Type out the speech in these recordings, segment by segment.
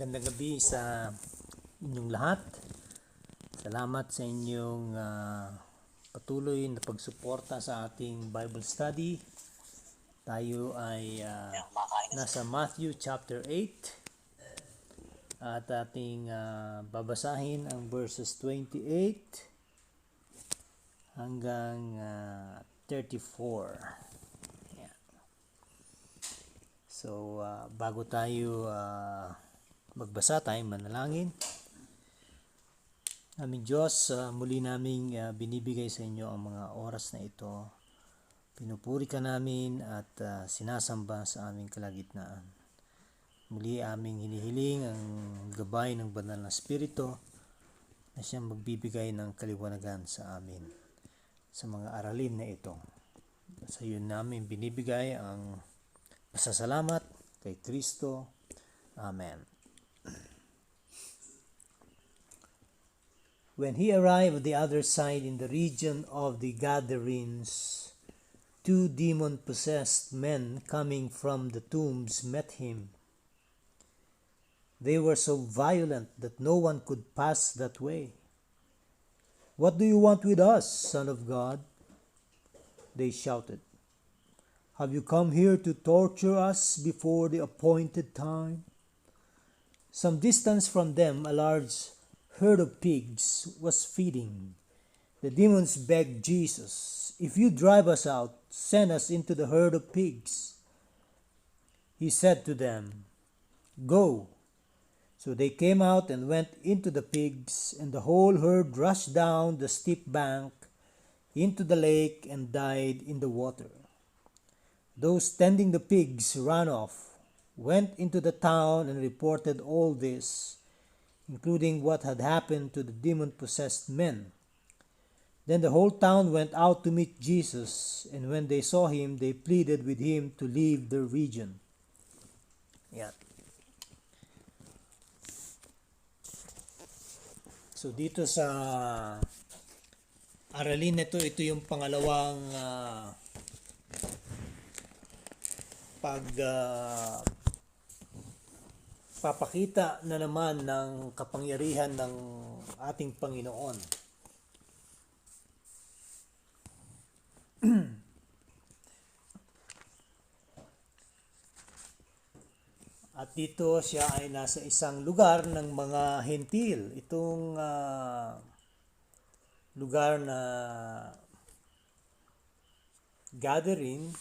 Magandang gabi sa inyong lahat. Salamat sa inyong patuloy na pagsuporta sa ating Bible study. Tayo ay nasa Matthew chapter 8 at ating babasahin ang verses 28 hanggang 34. Yan. So, bago tayo magbasa, tayo manalangin. Aming Diyos, muli naming binibigay sa inyo ang mga oras na ito. Pinupuri ka namin at sinasamba sa aming kalagitnaan. Muli aming hinihiling ang gabay ng banal na Espiritu na siyang magbibigay ng kaliwanagan sa amin sa mga aralin na ito. Sa iyo namin binibigay ang pasasalamat kay Kristo. Amen. When he arrived at the other side in the region of the Gadarenes, 2 demon-possessed men coming from the tombs met him. They were so violent that no one could pass that way. "What do you want with us, Son of God?" they shouted. "Have you come here to torture us before the appointed time?" Some distance from them, a large herd of pigs was feeding. The demons begged Jesus, "If you drive us out, send us into the herd of pigs." He said to them, "Go." So they came out and went into the pigs, and the whole herd rushed down the steep bank into the lake and died in the water. Those tending the pigs ran off, went into the town and reported all this, including what had happened to the demon-possessed men. Then the whole town went out to meet Jesus, and when they saw him, they pleaded with him to leave the region. Yan. So dito sa aralin na ito yung pangalawang papakita na naman ng kapangyarihan ng ating Panginoon. At dito siya ay nasa isang lugar ng mga hentil. Itong lugar na Gadarene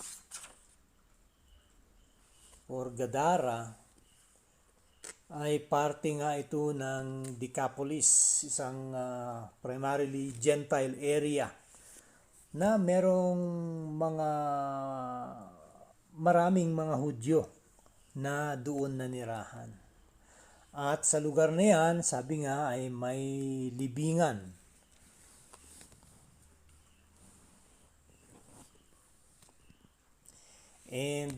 or Gadara ay parte nga ito ng Decapolis, isang primarily Gentile area na merong maraming mga Hudyo na doon nanirahan. At sa lugar na yan, sabi nga ay may libingan. And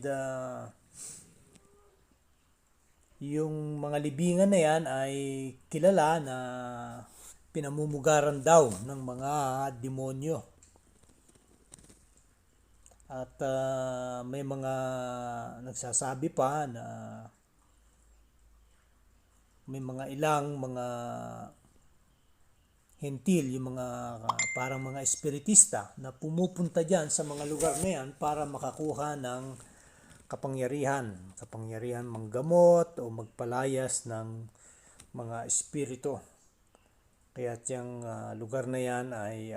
yung mga libingan na yan ay kilala na pinamumugaran daw ng mga demonyo. At may mga nagsasabi pa na may mga ilang mga hentil, yung mga parang mga espiritista na pumupunta dyan sa mga lugar na yan para makakuha ng kapangyarihan manggamot o magpalayas ng mga espiritu. Kaya yung lugar na yan ay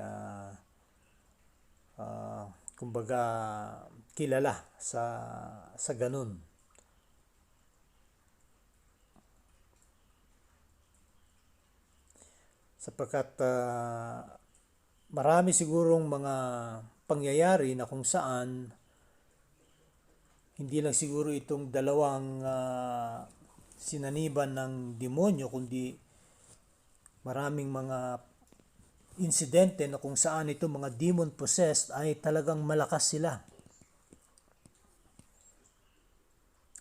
kumbaga kilala sa ganun. Sapagkat marami sigurong mga pangyayari na kung saan hindi lang siguro itong dalawang sinaniban ng demonyo, kundi maraming mga insidente na kung saan itong mga demon-possessed ay talagang malakas sila.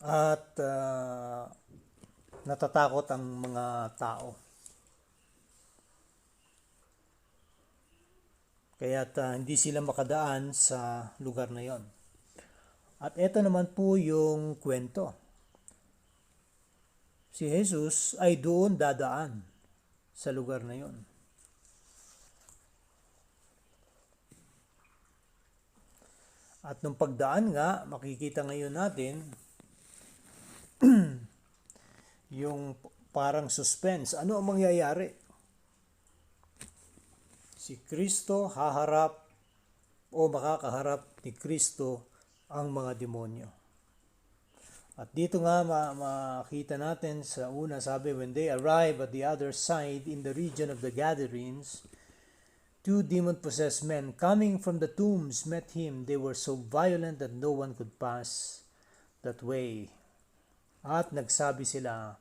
At natatakot ang mga tao. Kaya't hindi sila makadaan sa lugar na yon. At ito naman po yung kwento. si Jesus ay doon dadaan sa lugar na yon. At nung pagdaan nga, makikita ngayon natin yung parang suspense. Ano ang mangyayari? Si Kristo haharap o makakaharap ni Kristo ang mga demonyo. At dito nga makita natin sa una, sabi, when they arrive at the other side in the region of the Gadarenes, 2 demon-possessed men coming from the tombs met him. They were so violent that no one could pass that way. At nagsabi sila,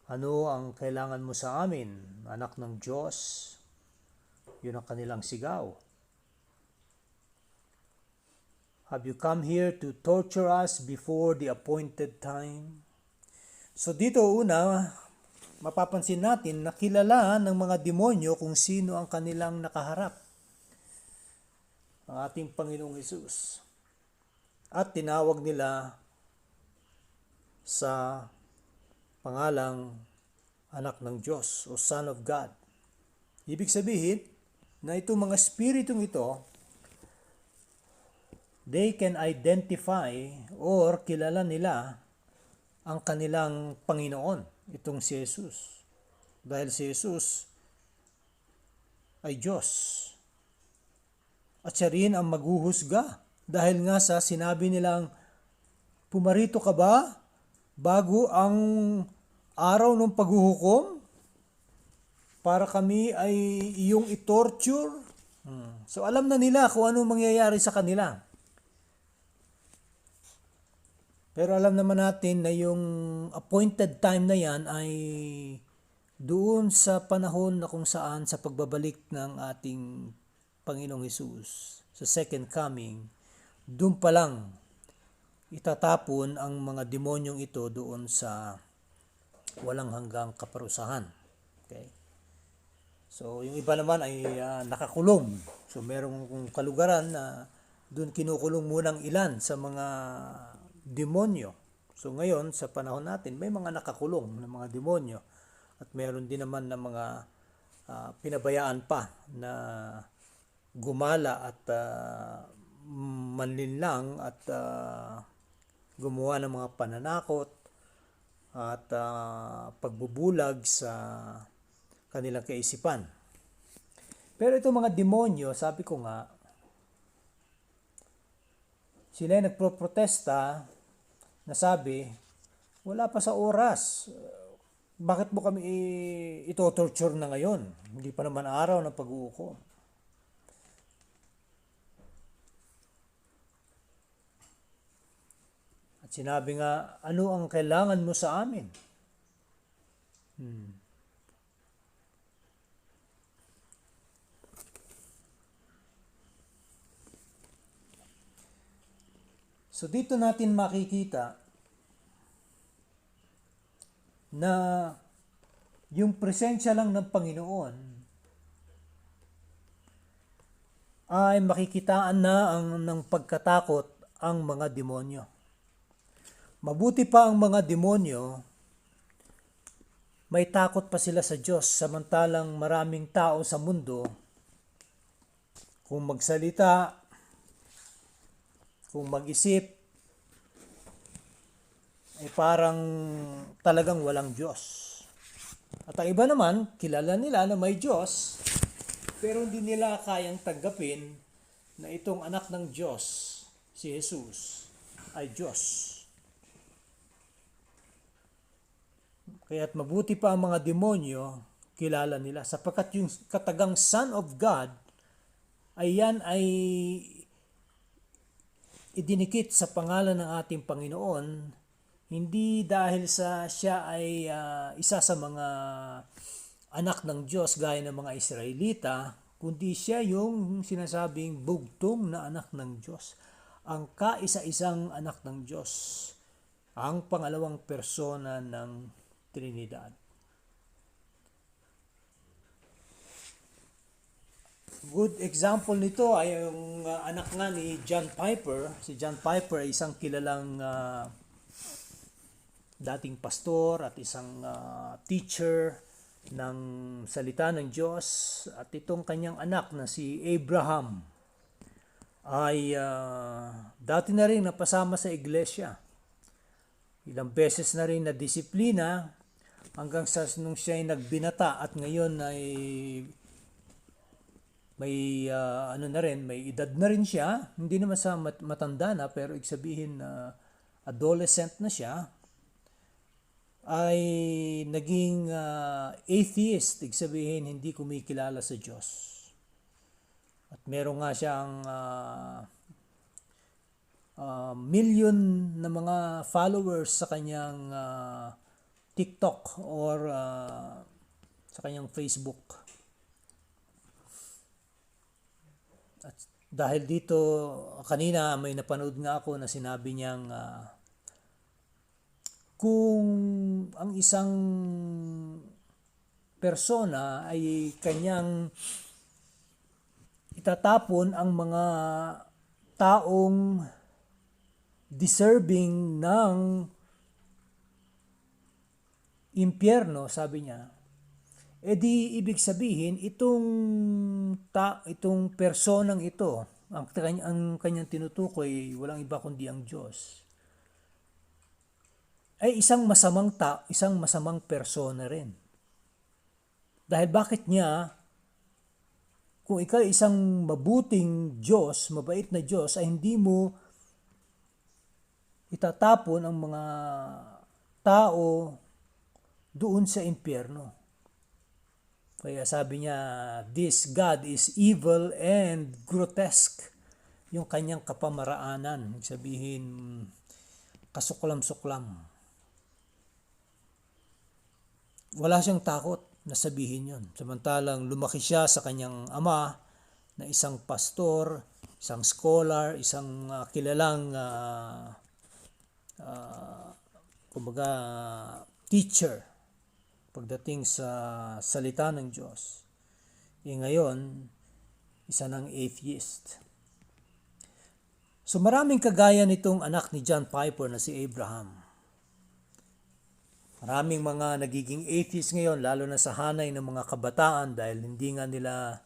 ano ang kailangan mo sa amin, anak ng Diyos? Yun ang kanilang sigaw. Have you come here to torture us before the appointed time? So dito una, mapapansin natin na kilala ng mga demonyo kung sino ang kanilang nakaharap. Ang ating Panginoong Hesus. At tinawag nila sa pangalang anak ng Diyos o Son of God. Ibig sabihin na itong mga spiritong ito, they can identify or kilala nila ang kanilang Panginoon, itong si Jesus. Dahil si Jesus ay Diyos. At siya rin ang maghuhusga. Dahil nga sa sinabi nilang, pumarito ka ba bago ang araw ng paghuhukom? Para kami ay iyong i-torture? So alam na nila kung ano mangyayari sa kanila. Pero alam naman natin na yung appointed time na yan ay doon sa panahon na kung saan sa pagbabalik ng ating Panginoong Hesus, sa second coming, doon pa lang itatapon ang mga demonyong ito doon sa walang hanggang kaparusahan. Okay? So yung iba naman ay nakakulong. So merong kalugaran na doon kinukulong munang ilan sa mga demonyo. So ngayon, sa panahon natin, may mga nakakulong na mga demonyo at meron din naman na mga pinabayaan pa na gumala at manlinlang at gumawa ng mga pananakot at pagbubulag sa kanilang kaisipan. Pero itong mga demonyo, sabi ko nga, sila ay nagproprotesta na sabi, wala pa sa oras. Bakit mo kami ito-torture na ngayon? Hindi pa naman araw ng pag-uukom. At sinabi nga, ano ang kailangan mo sa amin? So dito natin makikita na yung presensya lang ng Panginoon ay makikitaan na ng pagkatakot ang mga demonyo. Mabuti pa ang mga demonyo, may takot pa sila sa Diyos, samantalang maraming tao sa mundo, kung magsalita, kung mag-isip, ay parang talagang walang Diyos. At ang iba naman, kilala nila na may Diyos, pero hindi nila kayang tanggapin na itong anak ng Diyos, si Jesus, ay Diyos. Kaya't mabuti pa ang mga demonyo, kilala nila, sapagkat yung katagang Son of God, ay yan ay idinikit sa pangalan ng ating Panginoon, hindi dahil sa siya ay isa sa mga anak ng Diyos gaya ng mga Israelita, kundi siya yung sinasabing bugtong na anak ng Diyos, ang kaisa-isang anak ng Diyos, ang pangalawang persona ng Trinidad. Good example nito ay yung anak nga ni John Piper. Si John Piper ay isang kilalang dating pastor at isang teacher ng salita ng Diyos, at itong kanyang anak na si Abraham ay dati na rin napasama sa iglesia. Ilang beses na rin na disiplina hanggang sa nung siya ay nagbinata at ngayon ay may may edad na rin siya. Hindi naman sa matanda na, pero ibig sabihin na adolescent na siya, ay naging atheist, ibig sabihin hindi kumikilala sa Diyos. At meron nga siyang million na mga followers sa kanyang TikTok or sa kanyang Facebook. At dahil dito, kanina may napanood nga ako na sinabi niyang kung ang isang persona ay kanyang itatapon ang mga taong deserving ng impyerno, sabi niya, di ibig sabihin itong personang ito, ang kanyang tinutukoy, walang iba kundi ang Diyos, ay isang masamang persona rin. Dahil bakit niya, kung ikaw isang mabuting Diyos, mabait na Diyos, ay hindi mo itatapon ang mga tao doon sa impyerno. Kaya sabi niya, this God is evil and grotesque. Yung kanyang kapamaraanan, sabihin, kasuklam-suklam. Wala siyang takot na sabihin yun. Samantalang lumaki siya sa kanyang ama na isang pastor, isang scholar, isang kilalang teacher pagdating sa salita ng Diyos. Ngayon, isa ng atheist. So maraming kagaya nitong anak ni John Piper na si Abraham. Maraming mga nagiging atheist ngayon, lalo na sa hanay ng mga kabataan, dahil hindi nga nila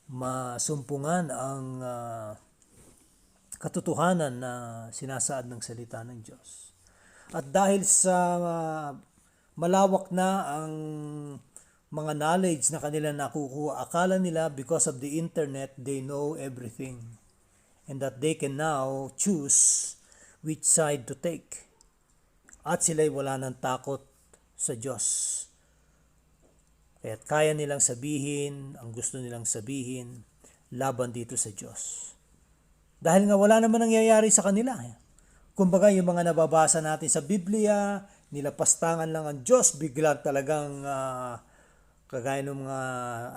masumpungan ang katotohanan na sinasaad ng salita ng Diyos. At dahil sa malawak na ang mga knowledge na kanila nakukuha, akala nila because of the internet, they know everything. And that they can now choose which side to take. At sila'y wala ng takot sa Diyos. Kaya't kaya nilang sabihin, ang gusto nilang sabihin, laban dito sa Diyos. Dahil nga wala naman nangyayari sa kanila. Kumbaga yung mga nababasa natin sa Biblia, nilapastangan lang ang Diyos, bigla talagang kagaya ng mga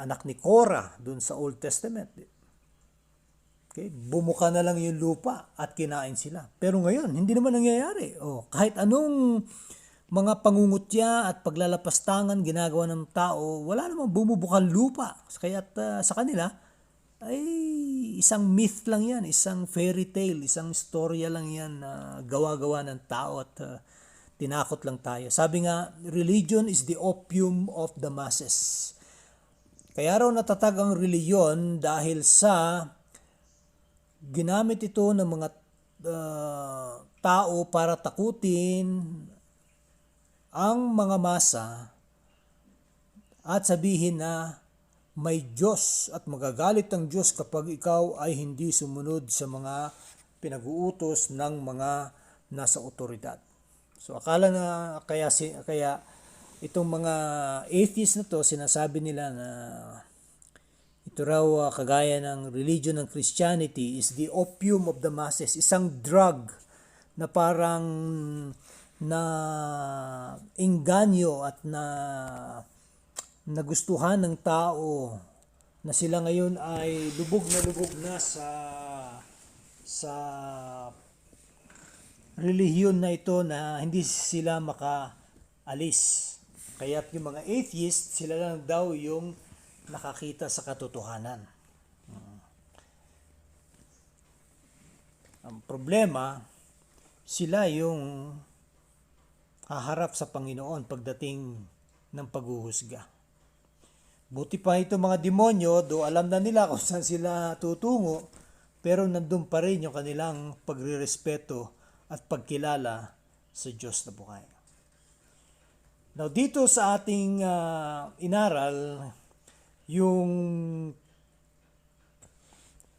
anak ni Korah dun sa Old Testament. Okay? Bumuka na lang yung lupa at kinain sila. Pero ngayon, hindi naman nangyayari. Kahit anong mga pangungutya at paglalapastangan ginagawa ng tao, wala namang bumubukang lupa. Kaya't sa kanila, ay isang myth lang yan, isang fairy tale, isang storya lang yan na gawa-gawa ng tao at tinakot lang tayo. Sabi nga, religion is the opium of the masses. Kaya raw natatag ang reliyon dahil sa ginamit ito ng mga tao para takutin ang mga masa at sabihin na may Diyos at magagalit ang Diyos kapag ikaw ay hindi sumunod sa mga pinag-uutos ng mga nasa otoridad. So akala na kaya itong mga atheists na to, sinasabi nila na ito raw kagaya ng religion ng Christianity is the opium of the masses, isang drug na parang na engganyo at na nagustuhan ng tao na sila ngayon ay lubog na sa relihiyon na ito na hindi sila makaalis. Kaya't yung mga atheists, sila lang daw yung nakakita sa katotohanan. Ang problema, sila yung haharap sa Panginoon pagdating ng paghuhusga. Buti pa ito mga demonyo, do alam na nila kung saan sila tutungo, pero nandun pa rin yung kanilang pagrirespeto at pagkilala sa Diyos na buhay. Now dito sa ating inaral, yung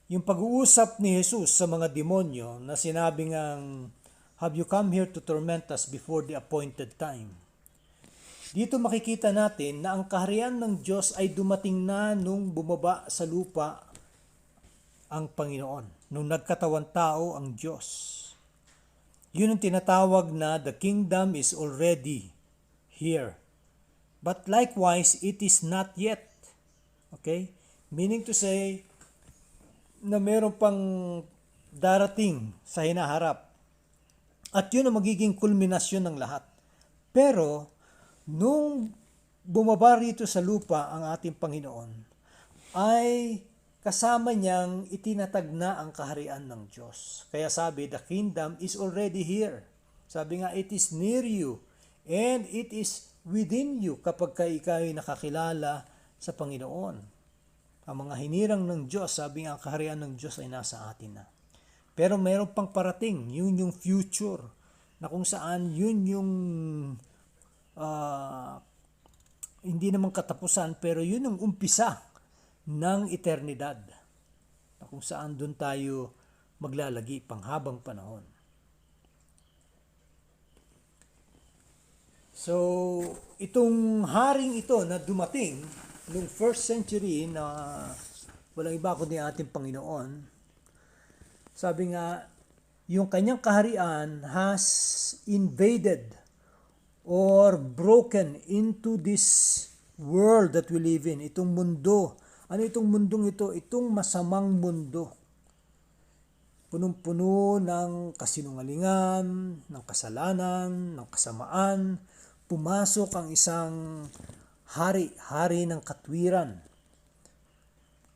pag-uusap ni Jesus sa mga demonyo na sinabi ngang, "Have you come here to torment us before the appointed time?" Dito makikita natin na ang kaharian ng Diyos ay dumating na nung bumaba sa lupa ang Panginoon, nung nagkatawan tao ang Diyos. Yun ang tinatawag na the kingdom is already here. But likewise, it is not yet. Okay? Meaning to say, na meron pang darating sa hinaharap. At yun ang magiging kulminasyon ng lahat. Pero, nung bumaba rito sa lupa ang ating Panginoon, ay kasama niyang itinatag na ang kaharian ng Diyos. Kaya sabi, the kingdom is already here. Sabi nga, it is near you and it is within you kapag ikaw ay nakakilala sa Panginoon. Ang mga hinirang ng Diyos, sabi nga, ang kaharian ng Diyos ay nasa atin na. Pero mayroon pang parating, yun yung future, na kung saan yun yung hindi naman katapusan, pero yun ang umpisa ng eternidad, na kung saan doon tayo maglalagi panghabang panahon. So, itong haring ito na dumating noong first century na walang iba kundi ating Panginoon, sabi nga, yung kanyang kaharian has invaded or broken into this world that we live in. Itong mundo. Ano itong mundong ito? Itong masamang mundo. Punong-puno ng kasinungalingan, ng kasalanan, ng kasamaan. Pumasok ang isang hari ng katwiran.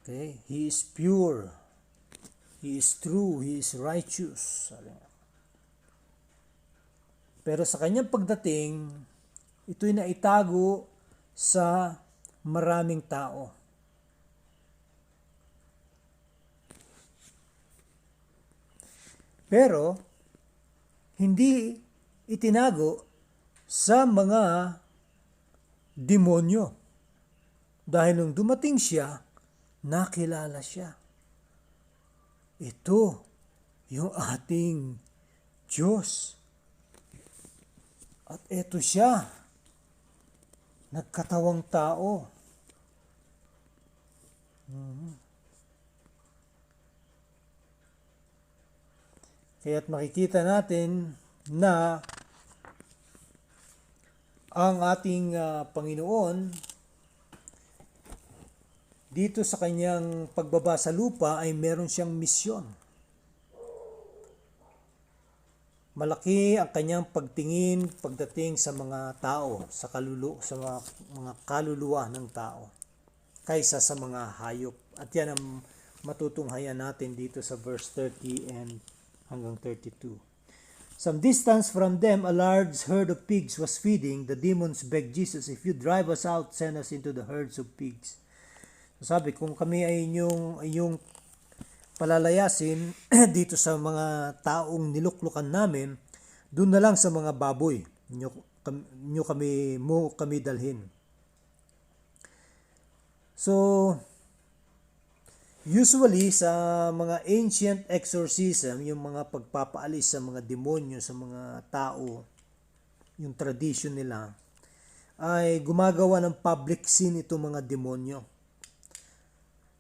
Okay? He is pure. He is true. He is righteous. Pero sa kanyang pagdating, ito'y naitago sa maraming tao. Pero, hindi itinago sa mga demonyo. Dahil nung dumating siya, nakilala siya. Ito, yung ating Diyos. At eto siya, nagkatawang tao. Kaya't makikita natin na ang ating Panginoon, dito sa kanyang pagbaba sa lupa ay meron siyang misyon. Malaki ang kanyang pagtingin pagdating sa mga tao, sa mga kaluluwa ng tao, kaysa sa mga hayop. At yan ang matutunghayan natin dito sa verse 30 and hanggang 32. Some distance from them, a large herd of pigs was feeding. The demons begged Jesus, "If you drive us out, send us into the herds of pigs." So sabi, kung kami ay inyong palalayasin dito sa mga taong niluklukan namin, doon na lang sa mga baboy mo kami dalhin. So usually sa mga ancient exorcism, yung mga pagpapaalis sa mga demonyo sa mga tao, yung tradition nila ay gumagawa ng public scene itong mga demonyo.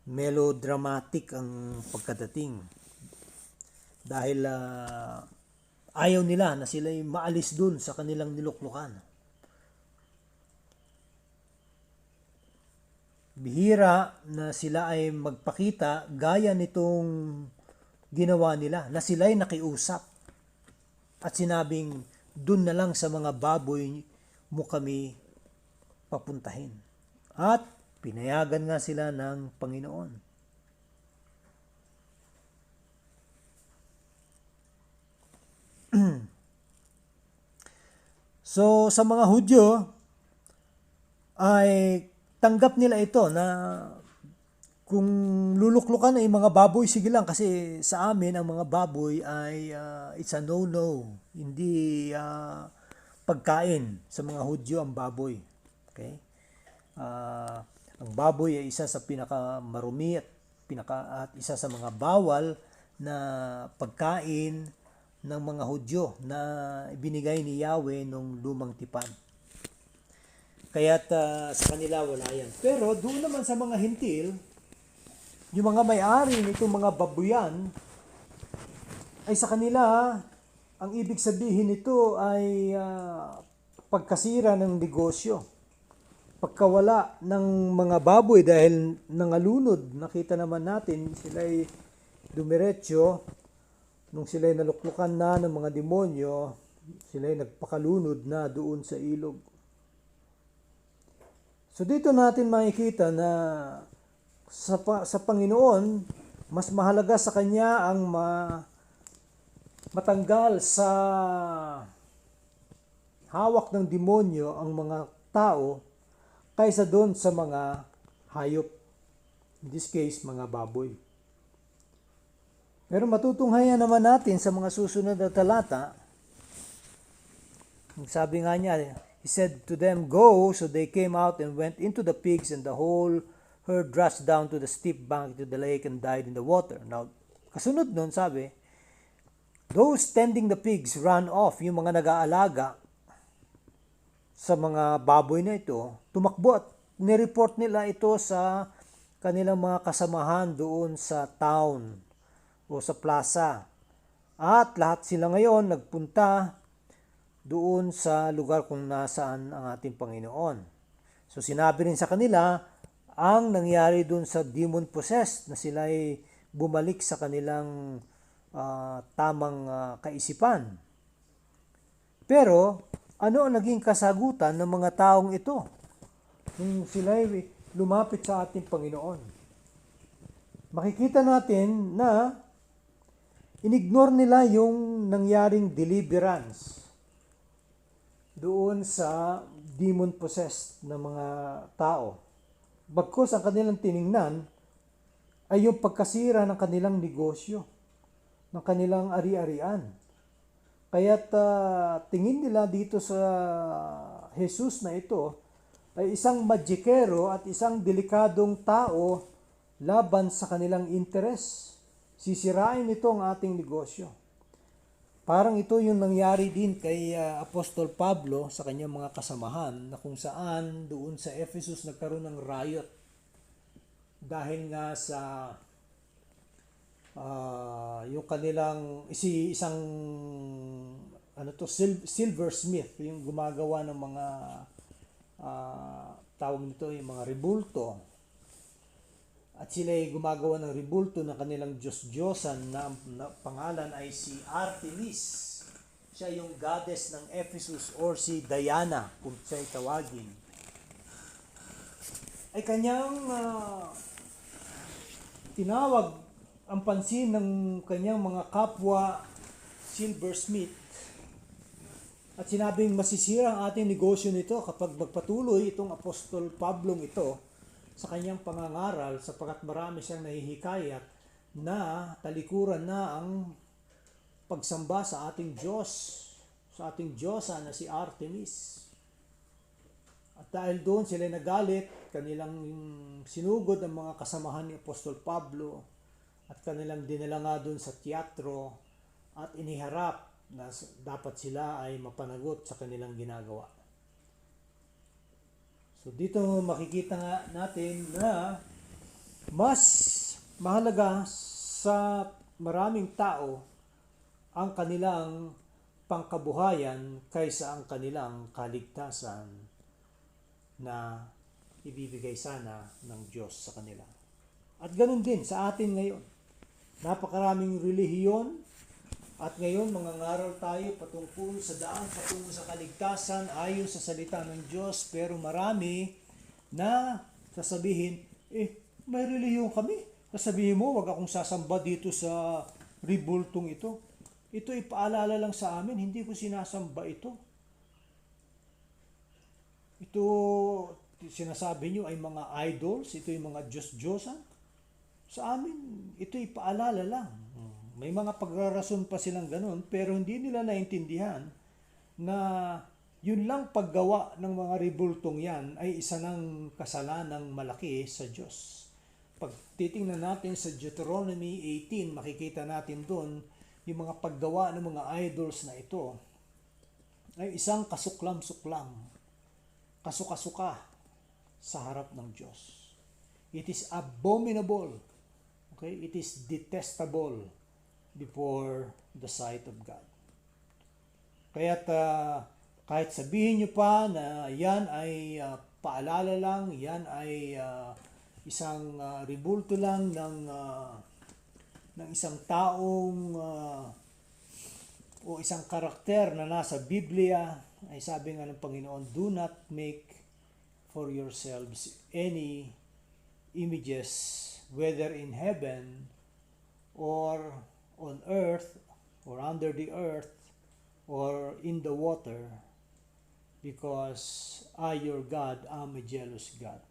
Melodramatic ang pagkadating. Dahil ayaw nila na sila'y maalis dun sa kanilang niluklukan. Bihira na sila ay magpakita gaya nitong ginawa nila, na sila'y nakiusap at sinabing, dun na lang sa mga baboy mo kami papuntahin. At pinayagan nga sila ng Panginoon. So sa mga Hudyo ay tanggap nila ito na kung luluklukan ay mga baboy, sige lang, kasi sa amin ang mga baboy ay it's a no-no. Hindi pagkain sa mga Hudyo ang baboy. Okay? Ang baboy ay isa sa pinakamarumi at isa sa mga bawal na pagkain ng mga Hudyo na ibinigay ni Yahweh nung lumang tipan. Kaya't sa kanila wala yan. Pero doon naman sa mga Hintil, yung mga may-ari nitong mga babuyan, ay sa kanila, ang ibig sabihin nito ay pagkasira ng negosyo. Pagkawala ng mga baboy dahil nangalunod, nakita naman natin sila'y dumiretso, nung sila'y naluklukan na ng mga demonyo, sila'y nagpakalunod na doon sa ilog. So dito natin makikita na sa Panginoon, mas mahalaga sa Kanya ang matanggal sa hawak ng demonyo ang mga tao kaysa doon sa mga hayop. In this case, mga baboy. Pero matutunghayan naman natin sa mga susunod na talata. Sabi nga niya, He said to them, "Go." So they came out and went into the pigs, and the whole herd rushed down to the steep bank to the lake and died in the water. Now, kasunod nun, sabi, those tending the pigs ran off, yung mga nag-aalaga sa mga baboy na ito, tumakbo at nireport nila ito sa kanilang mga kasamahan doon sa town o sa plaza. At lahat sila ngayon nagpunta doon sa lugar kung nasaan ang ating Panginoon. So sinabi rin sa kanila ang nangyari doon sa demon possessed, na sila ay bumalik sa kanilang tamang kaisipan. Pero ano ang naging kasagutan ng mga taong ito nung sila ay lumapit sa ating Panginoon? Makikita natin na inignore nila yung nangyaring deliverance doon sa demon-possessed na mga tao. Bagkus ang kanilang tiningnan ay yung pagkasira ng kanilang negosyo, ng kanilang ari-arian. Kaya't tingin nila dito sa Jesus na ito ay isang magikero at isang delikadong tao laban sa kanilang interes. Sisirain nito ang ating negosyo. Parang ito yung nangyari din kay Apostol Pablo sa kanyang mga kasamahan, na kung saan doon sa Ephesus nagkaroon ng riot dahil nga sa yung kanilang isang silversmith, yung gumagawa ng mga tawag nito yung mga rebulto. At sila ay gumagawa ng rebulto ng kanilang Diyos-Diyosan na pangalan ay si Artemis. Siya yung goddess ng Ephesus, or si Diana kung siya'y tawagin. Ay kanyang tinawag ang pansin ng kanyang mga kapwa silversmith. At sinabing masisira ang ating negosyo nito kapag magpatuloy itong Apostol Pablong ito sa kanyang pangangaral, sapagkat marami siyang nahihikayat na talikuran na ang pagsamba sa ating Diyos, sa ating Diyosa na si Artemis. At dahil doon sila nagalit, kanilang sinugod ang mga kasamahan ni Apostol Pablo at kanilang dinala nga doon sa teatro at iniharap na dapat sila ay mapanagot sa kanilang ginagawa. So dito makikita nga natin na mas mahalaga sa maraming tao ang kanilang pangkabuhayan kaysa ang kanilang kaligtasan na ibibigay sana ng Diyos sa kanila. At ganun din sa atin ngayon. Napakaraming relihiyon, at ngayon mangangaral tayo patungkol sa daan patungo sa kaligtasan ayon sa salita ng Diyos, pero marami na sasabihin, may relihiyon kami. Sasabihin mo, wag akong sasamba dito sa rebultong ito. Ito ipaalala lang sa amin, hindi ko sinasamba ito. ito, sinasabi nyo ay mga idols, ito yung mga Diyos-Diyosan. Sa amin, ito'y paalala lang. May mga pagrarason pa silang ganun, pero hindi nila naintindihan na yun lang paggawa ng mga ribultong yan ay isa ng kasalanang malaki sa Diyos. Pag titingnan natin sa Deuteronomy 18, makikita natin doon yung mga paggawa ng mga idols na ito ay isang kasuklam-suklam, kasukasuka sa harap ng Diyos. It is abominable. Okay? It is detestable before the sight of God. Kaya't kahit sabihin nyo pa na yan ay paalala lang, yan ay isang ribulto lang ng isang taong o isang karakter na nasa Biblia, ay sabi nga ng Panginoon, do not make for yourselves any images, whether in heaven or on earth or under the earth or in the water, because I, your God, am a jealous God.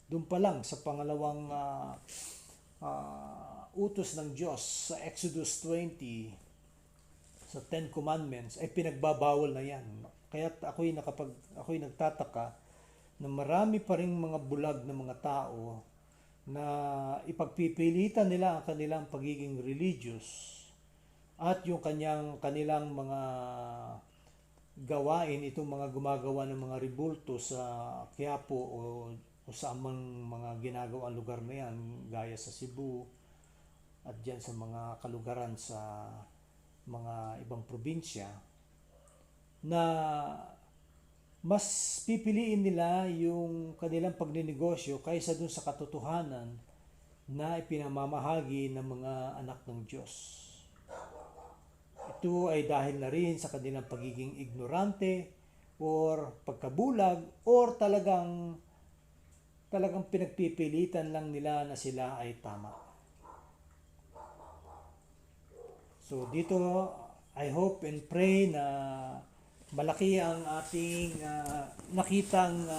Doon pa lang sa pangalawang utos ng Diyos sa Exodus 20, sa Ten Commandments, ay pinagbabawal na yan. Kaya ako'y nagtataka na marami pa ring mga bulag na mga tao na ipagpipilitan nila ang kanilang pagiging religious at yung kanilang mga gawain, itong mga gumagawa ng mga ribulto sa Quiapo o sa amang mga ginagawang lugar na yan, gaya sa Cebu at dyan sa mga kalugaran sa mga ibang probinsya, na mas pipiliin nila yung kanilang pagninegosyo kaysa dun sa katotohanan na ipinamamahagi ng mga anak ng Diyos. Ito ay dahil na rin sa kanilang pagiging ignorante or pagkabulag or talagang pinagpipilitan lang nila na sila ay tama. So dito, I hope and pray na malaki ang ating nakitang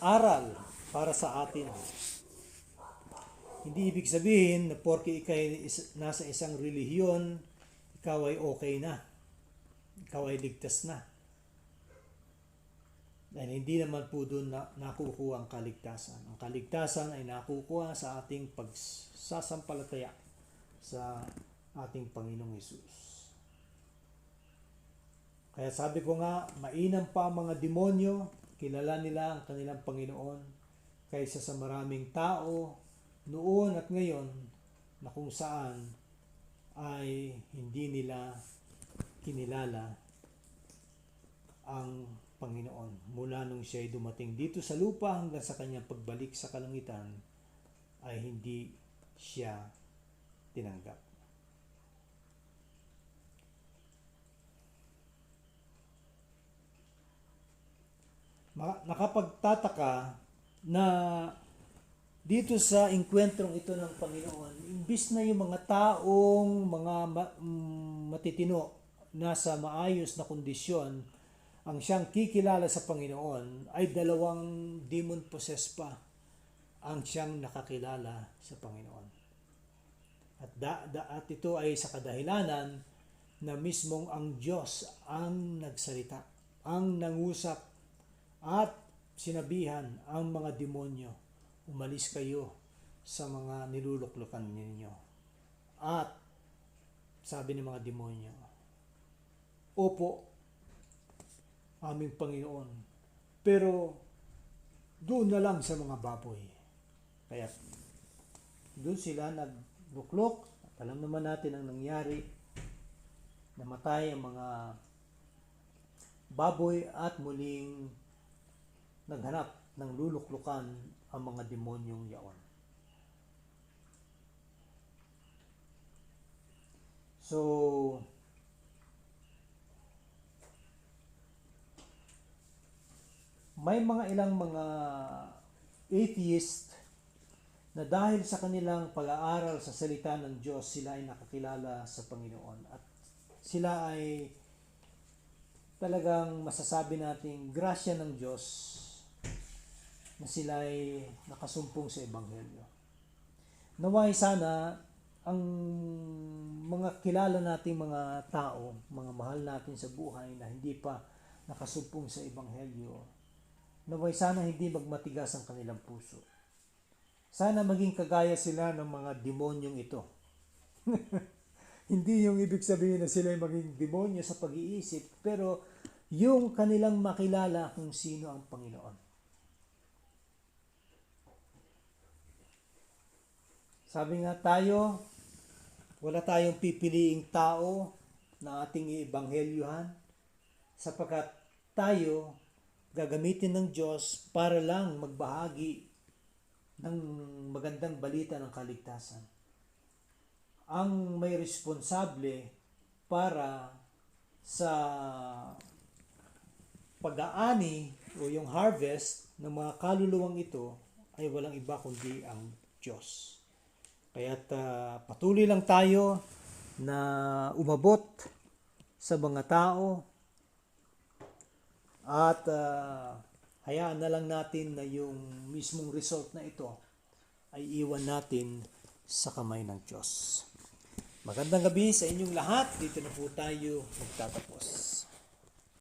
aral para sa atin. Hindi ibig sabihin na porke ikay nasa isang relihiyon, ikaw ay okay na. Ikaw ay ligtas na. Dahil hindi naman po doon nakukuha ang kaligtasan. Ang kaligtasan ay nakukuha sa ating pagsasampalataya sa ating Panginoong Hesus. Kaya sabi ko nga, mainam pa ang mga demonyo, kilala nila ang kanilang Panginoon, kaysa sa maraming tao noon at ngayon na kung saan ay hindi nila kinilala ang Panginoon. Mula nung siya ay dumating dito sa lupa hanggang sa kanyang pagbalik sa kalangitan ay hindi siya tinanggap. Nakapagtataka na dito sa engkwentrong ito ng Panginoon, imbis na yung mga taong mga matitino nasa maayos na kondisyon ang siyang kikilala sa Panginoon, ay dalawang demon possessed pa ang siyang nakakilala sa Panginoon. At ito ay sa kadahilanan na mismong ang Diyos ang nagsalita, ang nangusap at sinabihan ang mga demonyo, umalis kayo sa mga niluluklukan ninyo. At sabi ng mga demonyo, opo, aming Panginoon, pero doon na lang sa mga baboy. Kaya doon sila nagluklok. At alam naman natin ang nangyari. Namatay ang mga baboy at muling naghanap ng luluklukan ang mga demonyong yaon. So, may ilang mga atheist na dahil sa kanilang pag-aaral sa salita ng Diyos, sila ay nakakilala sa Panginoon at sila ay talagang masasabi nating grasya ng Diyos na sila ay nakasumpong sa Ebanghelyo. Naway sana ang mga kilala nating mga tao, mga mahal natin sa buhay na hindi pa nakasumpong sa Ebanghelyo, naway sana hindi magmatigas ang kanilang puso. Sana maging kagaya sila ng mga demonyong ito. Hindi yung ibig sabihin na sila ay maging demonyo sa pag-iisip, pero yung kanilang makilala kung sino ang Panginoon. Sabi nga tayo, wala tayong pipiliing tao na ating iibanghelyuhan sapagkat tayo gagamitin ng Diyos para lang magbahagi ng magandang balita ng kaligtasan. Ang may responsable para sa pag-aani o yung harvest ng mga kaluluwang ito ay walang iba kundi ang Diyos. Kaya't patuloy lang tayo na umabot sa mga tao at hayaan na lang natin na yung mismong result na ito ay iwan natin sa kamay ng Diyos. Magandang gabi sa inyong lahat. Dito na po tayo magtatapos.